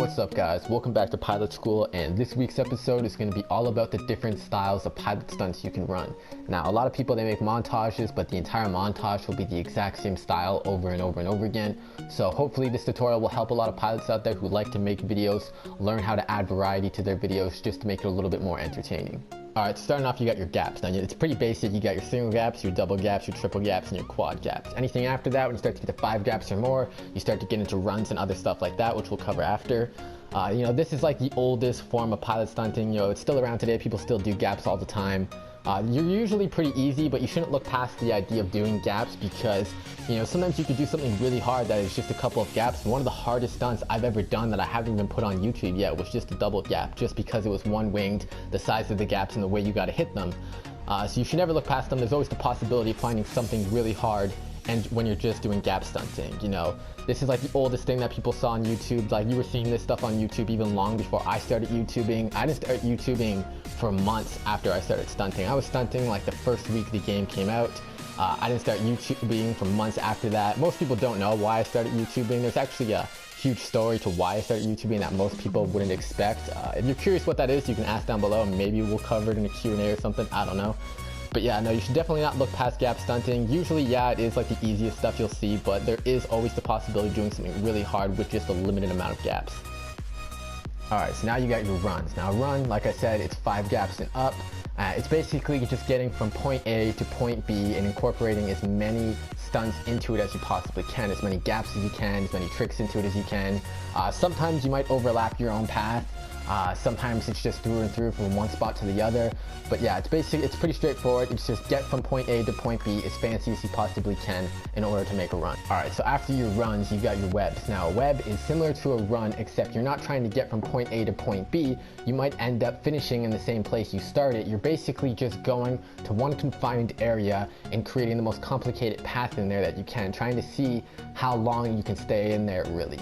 What's up guys, welcome back to pilot school, and this week's episode is going to be all about the different styles of pilot stunts you can run. Now a lot of people, they make montages, but the entire montage will be the exact same style over and over and over again. So hopefully this tutorial will help a lot of pilots out there who like to make videos learn how to add variety to their videos just to make it a little bit more entertaining. Alright, starting off, you got your gaps. Now it's pretty basic. You got your single gaps, your double gaps, your triple gaps, and your quad gaps. Anything after that, when you start to get to 5 gaps or more, you start to get into runs and other stuff like that, which we'll cover after. This is like the oldest form of pilot stunting. It's still around today. People still do gaps all the time. You're usually pretty easy, but you shouldn't look past the idea of doing gaps because, sometimes you could do something really hard that is just a couple of gaps. One of the hardest stunts I've ever done that I haven't even put on YouTube yet was just a double gap, just because it was one-winged, the size of the gaps and the way you got to hit them. So you should never look past them. There's always the possibility of finding something really hard and when you're just doing gap stunting. This is like the oldest thing that people saw on YouTube. Like, you were seeing this stuff on YouTube even long before I started YouTubing. I didn't start YouTubing for months after I started stunting. I was stunting like the first week the game came out. I didn't start YouTubing for months after that. Most people don't know why I started YouTubing. There's actually a huge story to why I started YouTubing that most people wouldn't expect. If you're curious what that is, you can ask down below and maybe we'll cover it in a Q&A or something. I don't know. But yeah, no, you should definitely not look past gap stunting. Usually, yeah, it is like the easiest stuff you'll see, but there is always the possibility of doing something really hard with just a limited amount of gaps. Alright, so now you got your runs. Now a run, like I said, it's 5 gaps and up. It's basically just getting from point A to point B and incorporating as many stunts into it as you possibly can, as many gaps as you can, as many tricks into it as you can. Sometimes you might overlap your own path. Sometimes it's just through and through from one spot to the other. But yeah, it's pretty straightforward. It's just get from point A to point B as fancy as you possibly can in order to make a run. Alright, so after your runs, you got your webs. Now a web is similar to a run, except you're not trying to get from point A to point B. You might end up finishing in the same place you started. You're basically just going to one confined area and creating the most complicated path in there that you can, trying to see how long you can stay in there really.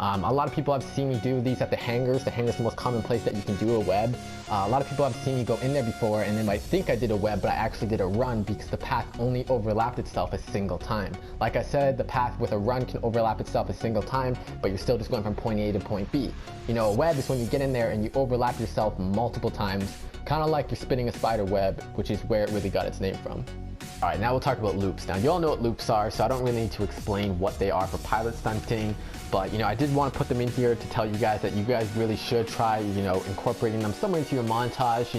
A lot of people have seen me do these at the hangars. The hangar is the most common place that you can do a web. A lot of people have seen me go in there before and they might think I did a web, but I actually did a run because the path only overlapped itself a single time. Like I said, the path with a run can overlap itself a single time, but you're still just going from point A to point B. A web is when you get in there and you overlap yourself multiple times, kind of like you're spinning a spider web, which is where it really got its name from. Alright, now we'll talk about loops. Now you all know what loops are, so I don't really need to explain what they are for pilot stunting, but I did want to put them in here to tell you guys that you guys really should try, incorporating them somewhere into your montage.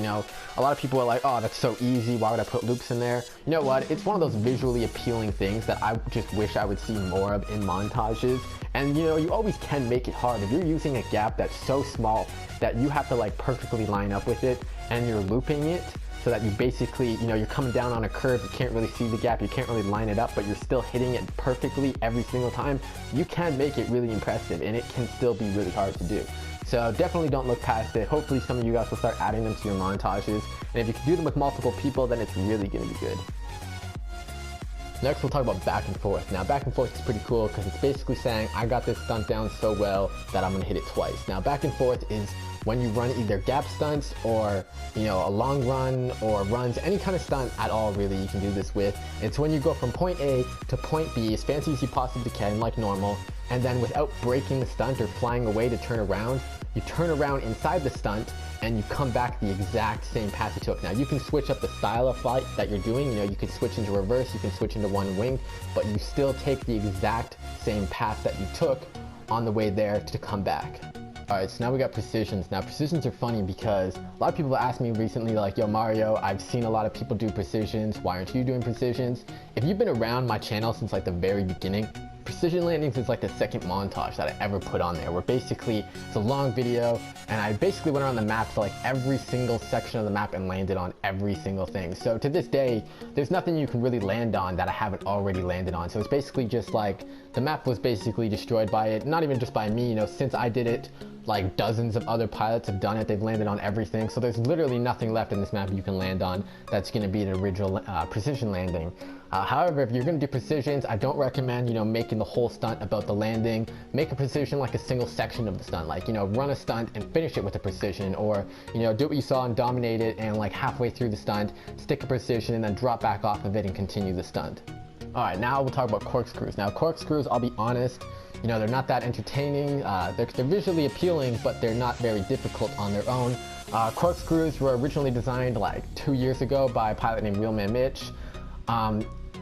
A lot of people are like, oh, that's so easy, why would I put loops in there? You know what, it's one of those visually appealing things that I just wish I would see more of in montages. And you always can make it hard. If you're using a gap that's so small that you have to like perfectly line up with it and you're looping it, so that you basically, you're coming down on a curve, you can't really see the gap, you can't really line it up, but you're still hitting it perfectly every single time, you can make it really impressive, and it can still be really hard to do. So definitely don't look past it. Hopefully some of you guys will start adding them to your montages, and if you can do them with multiple people, then it's really going to be good. Next, we'll talk about back and forth. Now, back and forth is pretty cool because it's basically saying, I got this stunt down so well that I'm going to hit it twice. Now, back and forth is when you run either gap stunts or, a long run or runs, any kind of stunt at all, really, you can do this with. It's when you go from point A to point B as fancy as you possibly can, like normal, and then without breaking the stunt or flying away to turn around, you turn around inside the stunt and you come back the exact same path you took. Now you can switch up the style of flight that you're doing. You can switch into reverse, you can switch into one wing, but you still take the exact same path that you took on the way there to come back. Alright, so now we got precisions. Now precisions are funny because a lot of people ask me recently like, yo Mario, I've seen a lot of people do precisions, why aren't you doing precisions? If you've been around my channel since like the very beginning, precision landings is like the second montage that I ever put on there, where basically it's a long video and I basically went around the map to like every single section of the map and landed on every single thing. So to this day, there's nothing you can really land on that I haven't already landed on. So it's basically just like the map was basically destroyed by it, not even just by me, since I did it, like dozens of other pilots have done it, they've landed on everything. So there's literally nothing left in this map you can land on that's going to be an original precision landing. However, if you're going to do precisions, I don't recommend, making the whole stunt about the landing. Make a precision like a single section of the stunt, like, run a stunt and finish it with a precision, or, do what you saw and dominate it, and like halfway through the stunt, stick a precision and then drop back off of it and continue the stunt. Alright, now we'll talk about corkscrews. Now corkscrews, I'll be honest, you know, they're not that entertaining. They're visually appealing, but they're not very difficult on their own. Corkscrews were originally designed like 2 years ago by a pilot named Wheelman Mitch.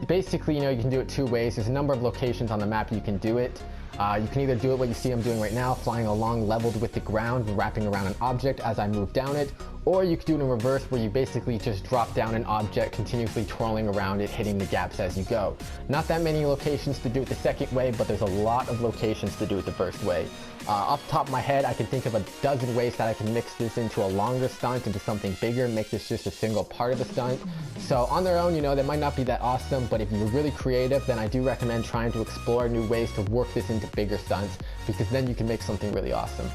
Basically, you know, you can do it two ways. There's a number of locations on the map you can do it. You can either do it what you see I'm doing right now, flying along leveled with the ground, wrapping around an object as I move down it, or you can do it in reverse where you basically just drop down an object, continuously twirling around it, hitting the gaps as you go. Not that many locations to do it the second way, but there's a lot of locations to do it the first way. Off the top of my head, I can think of a dozen ways that I can mix this into a longer stunt, into something bigger, make this just a single part of the stunt. So on their own, you know, they might not be that awesome, but if you're really creative, then I do recommend trying to explore new ways to work this into bigger stunts, because then you can make something really awesome.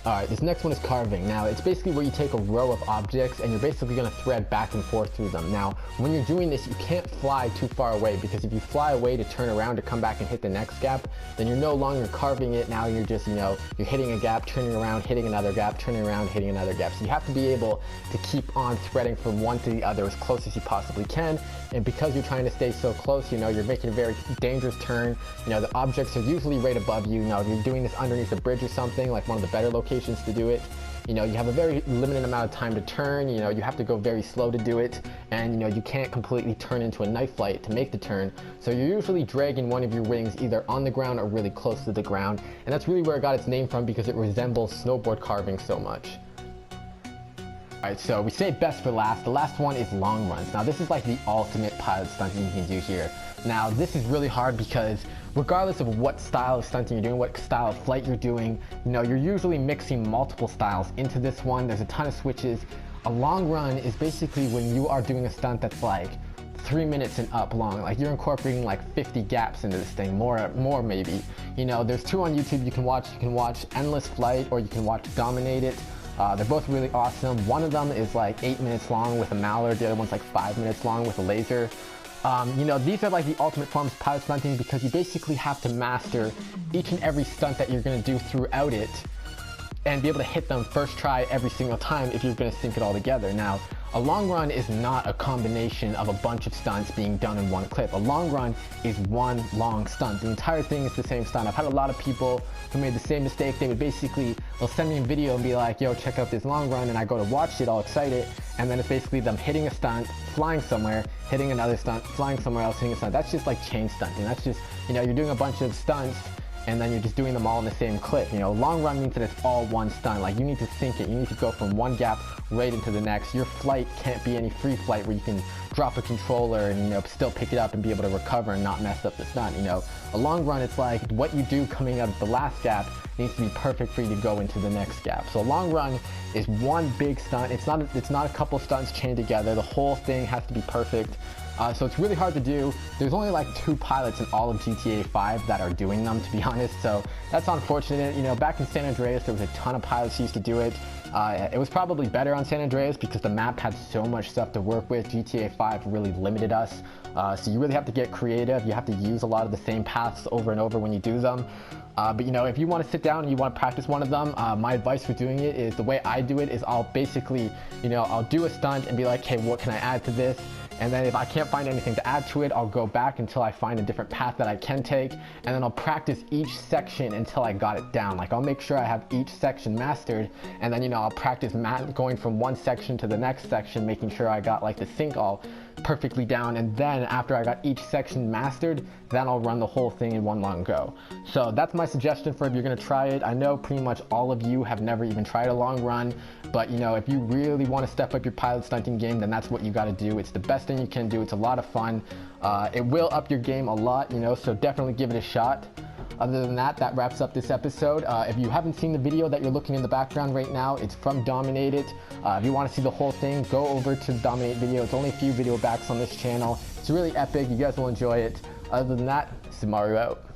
Alright, this next one is carving. Now, it's basically where you take a row of objects and you're basically going to thread back and forth through them. Now, when you're doing this, you can't fly too far away, because if you fly away to turn around to come back and hit the next gap, then you're no longer carving it. Now you're just, you know, you're hitting a gap, turning around, hitting another gap, turning around, hitting another gap. So you have to be able to keep on threading from one to the other as close as you possibly can. And because you're trying to stay so close, you know, you're making a very dangerous turn. You know, the objects are usually right above you. Now, if you're doing this underneath a bridge or something, like one of the better locations to do it, you know, you have a very limited amount of time to turn. You know, you have to go very slow to do it, and you know, you can't completely turn into a knife flight to make the turn. So you're usually dragging one of your wings either on the ground or really close to the ground, and that's really where it got its name from, because it resembles snowboard carving so much. Alright, so we saved best for last. The last one is long runs. Now this is like the ultimate pilot stunt you can do here. Now this is really hard because regardless of what style of stunting you're doing, what style of flight you're doing, you know, you're usually mixing multiple styles into this one. There's a ton of switches. A long run is basically when you are doing a stunt that's like 3 minutes and up long. Like you're incorporating like 50 gaps into this thing, more maybe. You know, there's two on YouTube you can watch. You can watch Endless Flight, or you can watch Dominate It. They're both really awesome. One of them is like 8 minutes long with a mallard. The other one's like 5 minutes long with a laser. You know, these are like the ultimate forms of pilot stunting, because you basically have to master each and every stunt that you're going to do throughout it and be able to hit them first try every single time if you're going to sync it all together. Now, a long run is not a combination of a bunch of stunts being done in one clip. A long run is one long stunt. The entire thing is the same stunt. I've had a lot of people who made the same mistake. They would basically, they'll send me a video and be like, yo, check out this long run, and I go to watch it all excited, and then it's basically them hitting a stunt, flying somewhere, hitting another stunt, flying somewhere else, hitting a stunt. That's just like chain stunting. That's just, you know, you're doing a bunch of stunts and then you're just doing them all in the same clip. You know, long run means that it's all one stunt. Like you need to sync it. You need to go from one gap right into the next. Your flight can't be any free flight where you can drop a controller and, you know, still pick it up and be able to recover and not mess up the stunt. You know, a long run, it's like what you do coming out of the last gap needs to be perfect for you to go into the next gap. So a long run is one big stunt. It's not a couple stunts chained together. The whole thing has to be perfect. So it's really hard to do. There's only like 2 pilots in all of GTA 5 that are doing them, to be honest. So that's unfortunate. You know, back in San Andreas, there was a ton of pilots who used to do it. It was probably better on San Andreas because the map had so much stuff to work with. GTA 5 really limited us. So you really have to get creative. You have to use a lot of the same paths over and over when you do them. But you know, if you want to sit down and you want to practice one of them, my advice for doing it is, the way I do it is I'll basically, you know, I'll do a stunt and be like, hey, what can I add to this? And then if I can't find anything to add to it, I'll go back until I find a different path that I can take. And then I'll practice each section until I got it down. Like I'll make sure I have each section mastered. And then, you know, I'll practice going from one section to the next section, making sure I got like the sync all perfectly down. And then after I got each section mastered, then I'll run the whole thing in one long go. So that's my suggestion for if you're going to try it. I know pretty much all of you have never even tried a long run, but you know, if you really want to step up your pilot stunting game, then that's what you got to do. It's the best thing you can do. It's a lot of fun. It will up your game a lot, you know, so definitely give it a shot. Other than that, that wraps up this episode. If you haven't seen the video that you're looking in the background right now, it's from Dominate It. If you want to see the whole thing, go over to the Dominate video. It's only a few video backs on this channel. It's really epic. You guys will enjoy it. Other than that, this is Mario out.